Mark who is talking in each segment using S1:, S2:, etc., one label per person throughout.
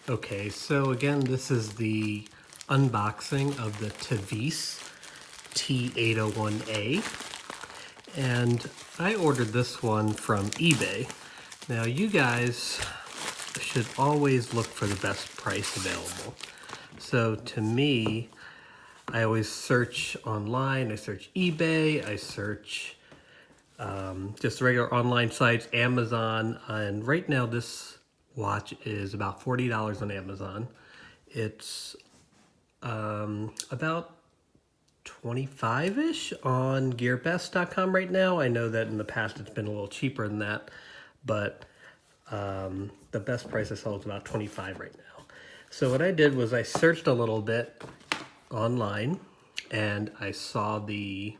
S1: Okay, so again, this is the unboxing of the Tevise T801A, and I ordered this one from eBay. Now, you guys should always look for the best price available. So to me, I always search online, I search eBay, I search just regular online sites, Amazon, and right now this watch is about $40 on Amazon. It's about 25-ish on gearbest.com right now. I know that in the past it's been a little cheaper than that, but the best price I saw was about 25 right now. So what I did was I searched a little bit online and I saw the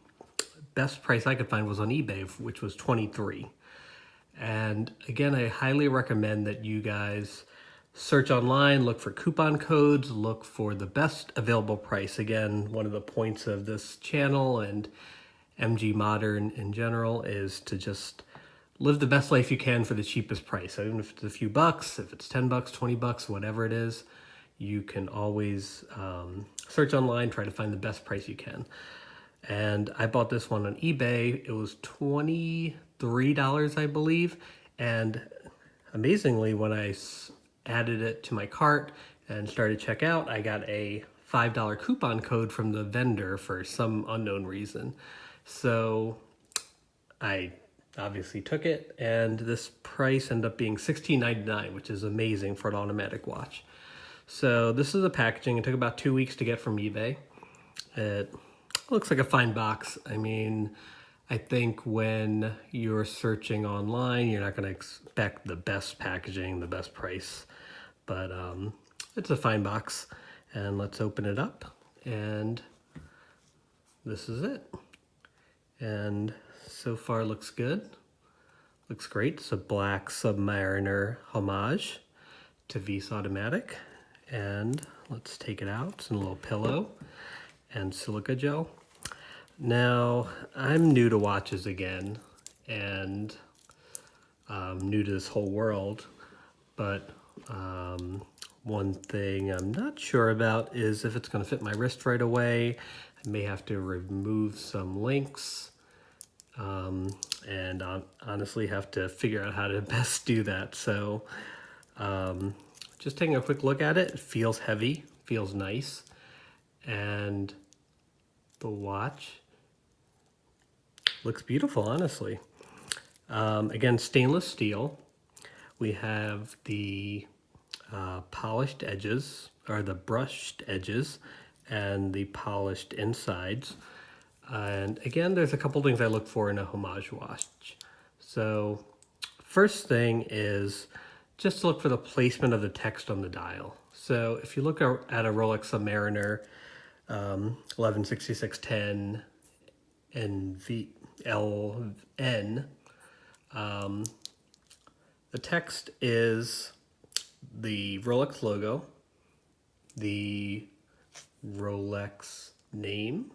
S1: best price I could find was on eBay, which was 23. And again, I highly recommend that you guys search online, look for coupon codes, look for the best available price. Again, one of the points of this channel and MG Modern in general is to just live the best life you can for the cheapest price. So even if it's a few bucks, if it's 10 bucks, 20 bucks, whatever it is, you can always search online, try to find the best price you can. And I bought this one on eBay. It was $23, I believe. And amazingly, when I added it to my cart and started to check out, I got a $5 coupon code from the vendor for some unknown reason. So I obviously took it, and this price ended up being $16.99, which is amazing for an automatic watch. So this is the packaging. It took about 2 weeks to get from eBay. It looks like a fine box. I mean, I think when you're searching online, you're not going to expect the best packaging, the best price, but it's a fine box. And let's open it up, and this is it. And so far looks good. Looks great. It's a black Submariner Homage, Tevise automatic. And let's take it out. It's in a little pillow and silica gel. Now, I'm new to watches again, and new to this whole world, but one thing I'm not sure about is if it's going to fit my wrist right away. I may have to remove some links, and honestly have to figure out how to best do that. So just taking a quick look at it, it feels heavy, feels nice, and the watch looks beautiful, honestly. Again, stainless steel. We have the polished edges, or the brushed edges, and the polished insides. And again, there's a couple things I look for in a Homage watch. So first thing is just to look for the placement of the text on the dial. So if you look at a Rolex Submariner 116610 NVLN, the text is the Rolex logo, the Rolex name,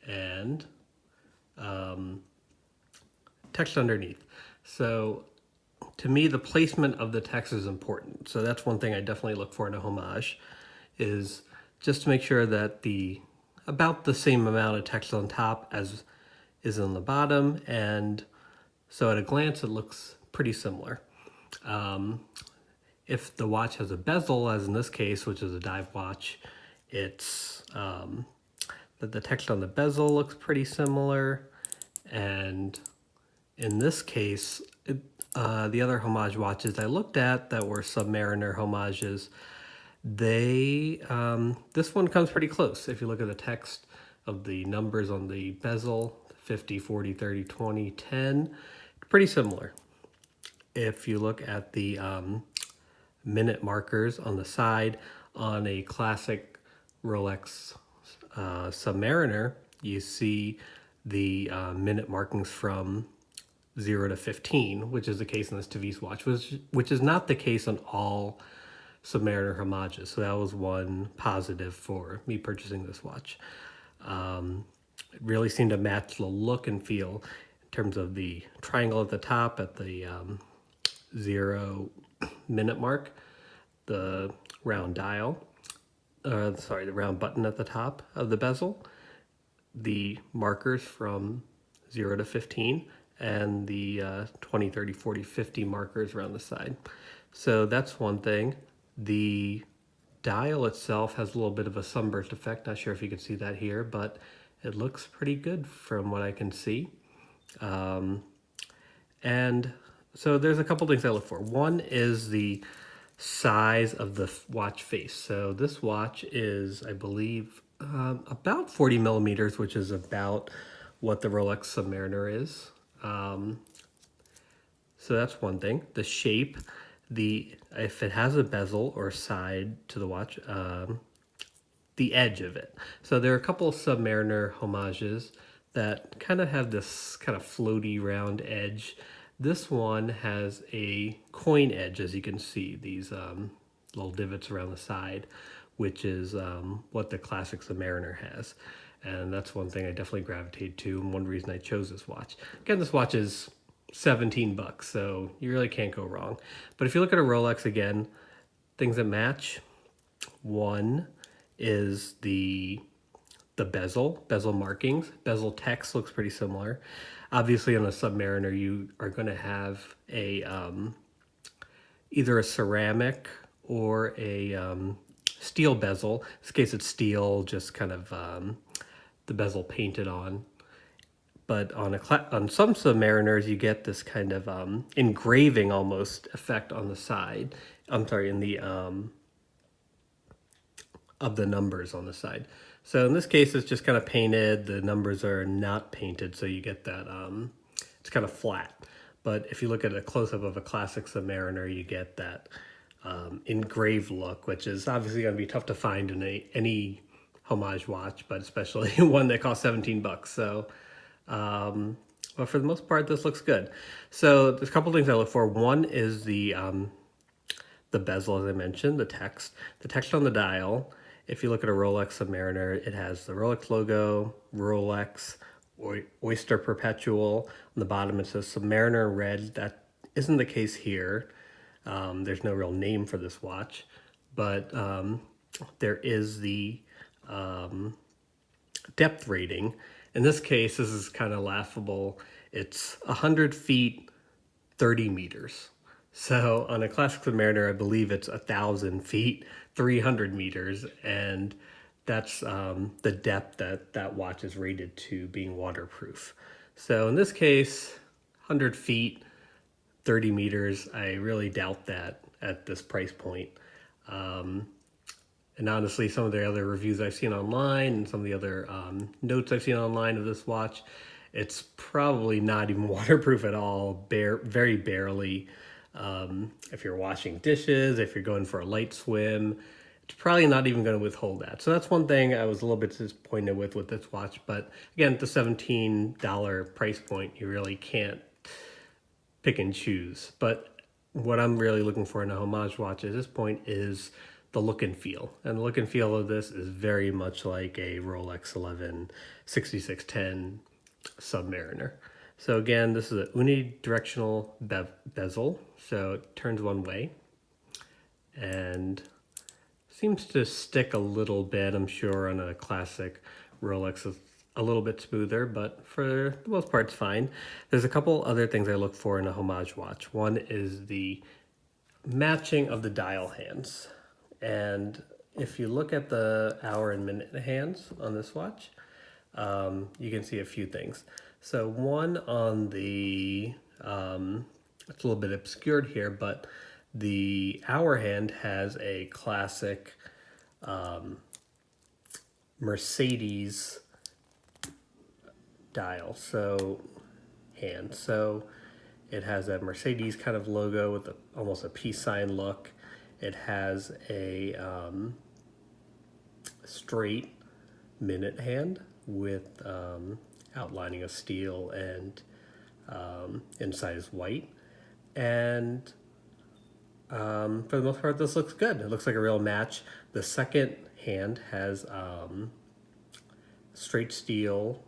S1: and text underneath. So to me, the placement of the text is important. So that's one thing I definitely look for in a Homage, is just to make sure that about the same amount of text on top as is on the bottom, and so at a glance it looks pretty similar. If the watch has a bezel, as in this case, which is a dive watch, it's that the text on the bezel looks pretty similar, and in this case, the other Homage watches I looked at that were Submariner Homages, this one comes pretty close. If you look at the text of the numbers on the bezel, 50, 40, 30, 20, 10, pretty similar. If you look at the minute markers on the side on a classic Rolex Submariner, you see the minute markings from 0 to 15, which is the case in this Tevise watch, which is not the case on all Submariner Homages. So that was one positive for me purchasing this watch. It really seemed to match the look and feel in terms of the triangle at the top at the 0 minute mark. the round dial, sorry, the round button at the top of the bezel, the markers from 0 to 15, and the 20, 30, 40, 50 markers around the side. So that's one thing. The dial itself has a little bit of a sunburst effect. Not sure if you can see that here, but it looks pretty good from what I can see. And so there's a couple things I look for. One is the size of the watch face. So this watch is, I believe, about 40 millimeters, which is about what the Rolex Submariner is. So that's one thing. The shape, if it has a bezel or side to the watch, the edge of it. So there are a couple of Submariner homages that kind of have this kind of floaty round edge. This one has a coin edge, as you can see, these little divots around the side, which is what the classic Submariner has. And that's one thing I definitely gravitate to, and one reason I chose this watch. Again, this watch is 17 bucks, so you really can't go wrong. But if you look at a Rolex again, things that match, one is the bezel markings. Bezel text looks pretty similar. Obviously on a Submariner you are going to have a either a ceramic or a steel bezel. In this case it's steel, just kind of the bezel painted on. But on some Submariners you get this kind of engraving almost effect on the side. I'm sorry, in the of the numbers on the side. So in this case, it's just kind of painted. The numbers are not painted, so you get that, it's kind of flat. But if you look at a close-up of a classic Submariner, you get that engraved look, which is obviously going to be tough to find in any homage watch, but especially one that costs 17 bucks. So, but for the most part, this looks good. So there's a couple things I look for. One is the bezel, as I mentioned, the text on the dial. If you look at a Rolex Submariner, it has the Rolex logo, Rolex, Oyster Perpetual. On the bottom it says Submariner in red. That isn't the case here. There's no real name for this watch, but there is the depth rating. In this case, this is kind of laughable. It's 100 feet, 30 meters. So on a classic Submariner, I believe it's 1,000 feet, 300 meters, and that's the depth that watch is rated to being waterproof. So in this case, 100 feet, 30 meters, I really doubt that at this price point. And honestly, some of the other reviews I've seen online and some of the other notes I've seen online of this watch, it's probably not even waterproof at all, very barely. If you're washing dishes, if you're going for a light swim, it's probably not even going to withhold that. So that's one thing I was a little bit disappointed with this watch. But again, at the $17 price point, you really can't pick and choose. But what I'm really looking for in a homage watch at this point is the look and feel. And the look and feel of this is very much like a Rolex 11 6610 Submariner. So again, this is a unidirectional bezel, so it turns one way and seems to stick a little bit. I'm sure on a classic Rolex is a little bit smoother, but for the most part it's fine. There's a couple other things I look for in a homage watch. One is the matching of the dial hands. And if you look at the hour and minute hands on this watch, you can see a few things. So one on the, it's a little bit obscured here, but the hour hand has a classic Mercedes dial, so hand. So it has a Mercedes kind of logo with almost a peace sign look. It has a straight minute hand with outlining of steel and inside is white. And for the most part, this looks good. It looks like a real match. The second hand has straight steel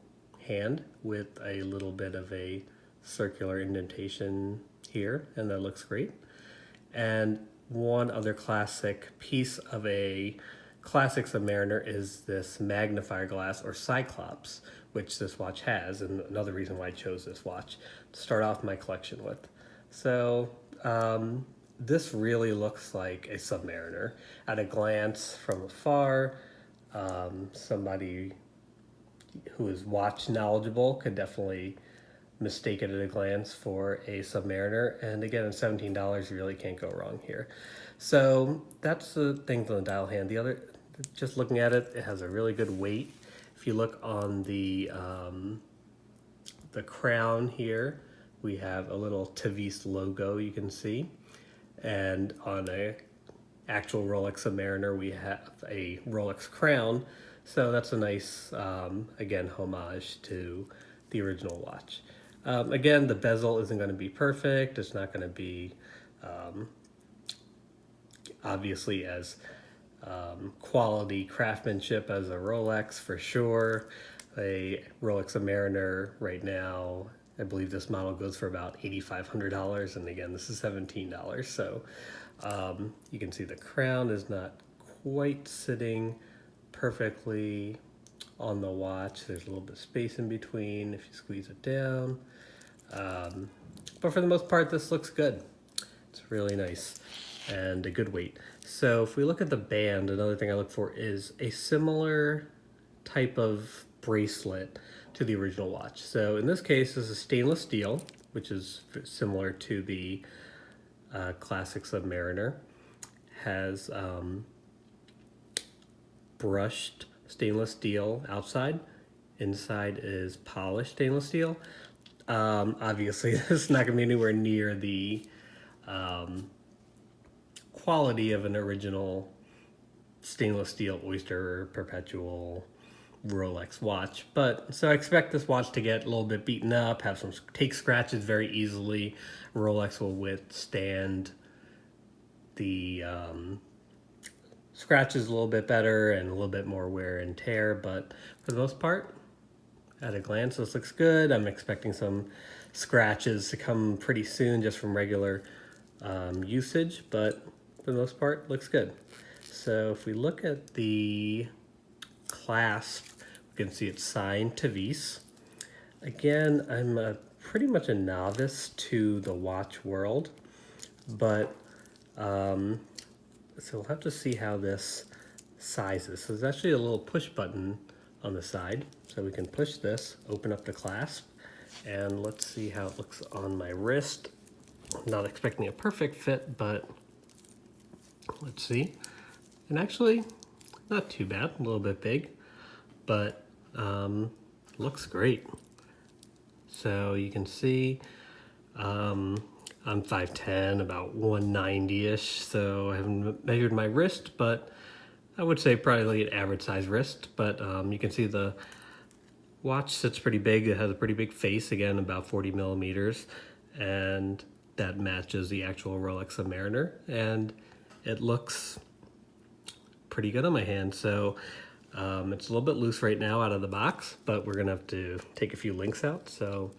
S1: hand with a little bit of a circular indentation here, and that looks great. And one other classic piece of a classic Submariner is this magnifier glass or Cyclops, which this watch has, and another reason why I chose this watch to start off my collection with. So this really looks like a Submariner. At a glance from afar, somebody who is watch knowledgeable could definitely mistake it at a glance for a Submariner. And again, at $17, you really can't go wrong here. So that's the thing on the dial hand. The other, just looking at it, it has a really good weight. If you look on the crown here, we have a little Tevise logo you can see. And on a actual Rolex Submariner, we have a Rolex crown. So that's a nice, again, homage to the original watch. Again, the bezel isn't going to be perfect. It's not going to be obviously as quality craftsmanship as a Rolex for sure. A Rolex Submariner right now, I believe this model goes for about $8,500, and again, this is $17. So you can see the crown is not quite sitting perfectly on the watch. There's a little bit of space in between if you squeeze it down. But for the most part, this looks good. It's really nice and a good weight. So if we look at the band, another thing I look for is a similar type of bracelet to the original watch. So in this case, this is stainless steel, which is similar to the classic Submariner. Has brushed stainless steel outside. Inside is polished stainless steel. Obviously, this is not going to be anywhere near the quality of an original stainless steel Oyster Perpetual Rolex watch, but so I expect this watch to get a little bit beaten up, have some take scratches very easily. Rolex will withstand the scratches a little bit better and a little bit more wear and tear, but for the most part, at a glance, this looks good. I'm expecting some scratches to come pretty soon just from regular usage, but for the most part, looks good. So if we look at the clasp, we can see it's signed Tevise. Again, I'm pretty much a novice to the watch world, but so we'll have to see how this sizes. So there's actually a little push button on the side, so we can push this, open up the clasp, and let's see how it looks on my wrist. I'm not expecting a perfect fit, but let's see. And actually, not too bad, a little bit big, but looks great. So you can see I'm 5'10", about 190-ish, so I haven't measured my wrist, but I would say probably an average size wrist. But you can see the watch sits pretty big. It has a pretty big face, again, about 40 millimeters, and that matches the actual Rolex Submariner, and it looks pretty good on my hand. So it's a little bit loose right now out of the box, but we're gonna have to take a few links out. So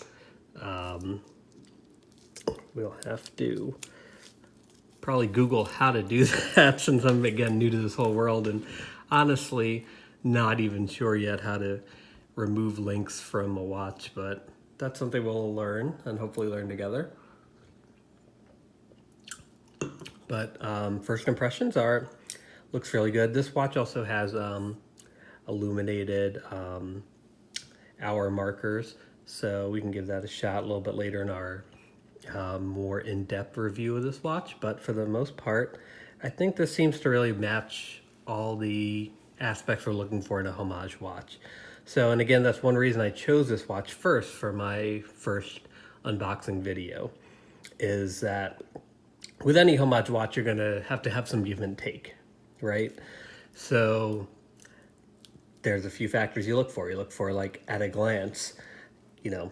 S1: we'll have to probably Google how to do that since I'm, again, new to this whole world and honestly not even sure yet how to remove links from a watch, but that's something we'll learn and hopefully learn together. But first impressions are, looks really good. This watch also has illuminated hour markers, so we can give that a shot a little bit later in our more in-depth review of this watch. But for the most part, I think this seems to really match all the aspects we're looking for in a homage watch. So, and again, that's one reason I chose this watch first for my first unboxing video, is that with any homage watch, you're gonna have to have some give and take, right? So there's a few factors you look for. You look for, like, at a glance, you know,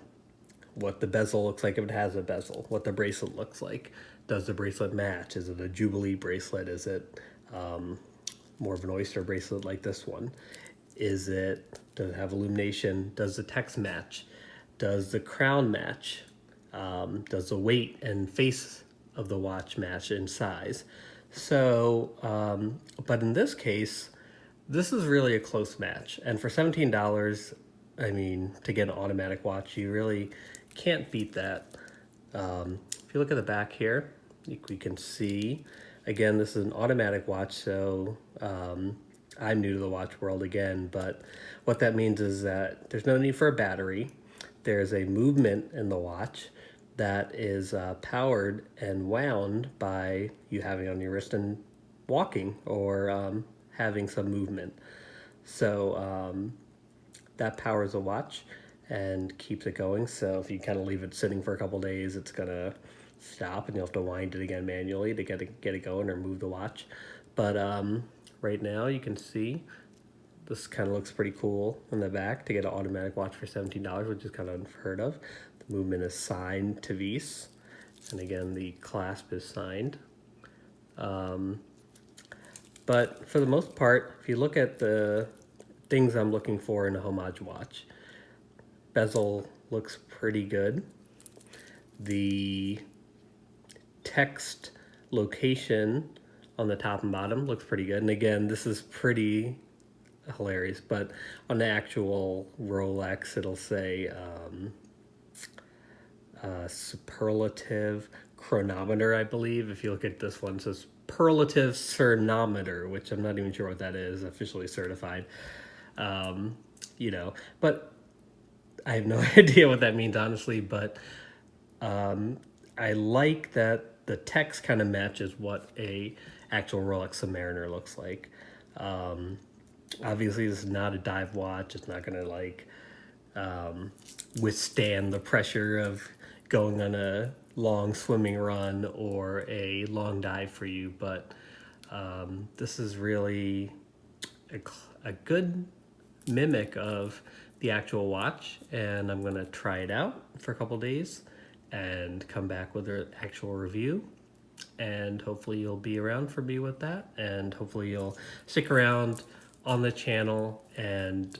S1: what the bezel looks like if it has a bezel, what the bracelet looks like. Does the bracelet match? Is it a Jubilee bracelet? Is it more of an Oyster bracelet like this one? Does it have illumination? Does the text match? Does the crown match? Does the weight and face of the watch match in size? So, but in this case, this is really a close match. And for $17, I mean, to get an automatic watch, you really can't beat that. If you look at the back here, we can see, again, this is an automatic watch, so I'm new to the watch world again, but what that means is that there's no need for a battery. There's a movement in the watch that is powered and wound by you having it on your wrist and walking or having some movement. So that powers the watch and keeps it going. So if you kind of leave it sitting for a couple days, it's gonna stop and you'll have to wind it again manually to get it going or move the watch. But right now you can see this kind of looks pretty cool in the back to get an automatic watch for $17, which is kind of unheard of. The movement is signed Tevise, and again the clasp is signed. But for the most part, if you look at the things I'm looking for in a Homage watch, bezel looks pretty good. The text location on the top and bottom looks pretty good. And again, this is pretty hilarious, but on the actual Rolex, it'll say superlative chronometer, I believe. If you look at this one, it says superlative cernometer, which I'm not even sure what that is, officially certified. You know, but I have no idea what that means, honestly, but I like that the text kind of matches what a actual Rolex Submariner looks like. Obviously, this is not a dive watch. It's not going to like withstand the pressure of going on a long swimming run or a long dive for you, but this is really a good mimic of the actual watch, and I'm going to try it out for a couple days and come back with an actual review, and hopefully you'll be around for me with that, and hopefully you'll stick around on the channel and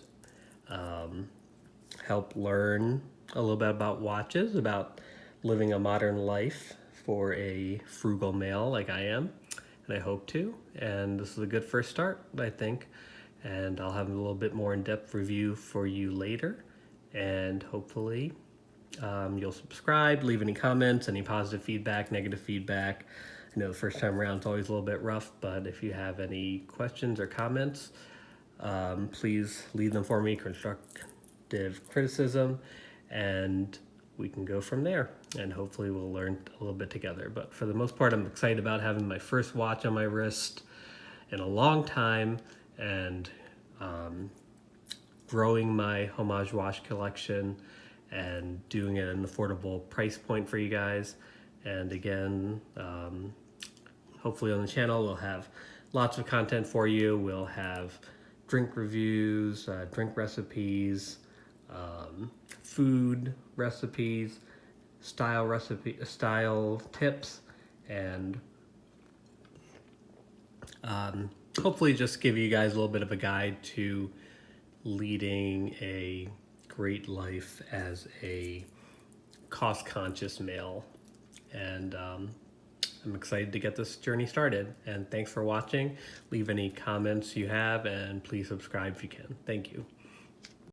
S1: help learn a little bit about watches, about living a modern life for a frugal male like I am, and I hope to. And this is a good first start, I think. And I'll have a little bit more in-depth review for you later. And hopefully you'll subscribe, leave any comments, any positive feedback, negative feedback. I know the first time around it's always a little bit rough, but if you have any questions or comments, please leave them for me, constructive criticism, and we can go from there, and hopefully we'll learn a little bit together. But for the most part, I'm excited about having my first watch on my wrist in a long time, and growing my Homage watch collection and doing it at an affordable price point for you guys. And again, hopefully on the channel we'll have lots of content for you. We'll have drink reviews, drink recipes, food recipes, style tips, and hopefully just give you guys a little bit of a guide to leading a great life as a cost-conscious male. And I'm excited to get this journey started. And thanks for watching. Leave any comments you have, and please subscribe if you can. Thank you.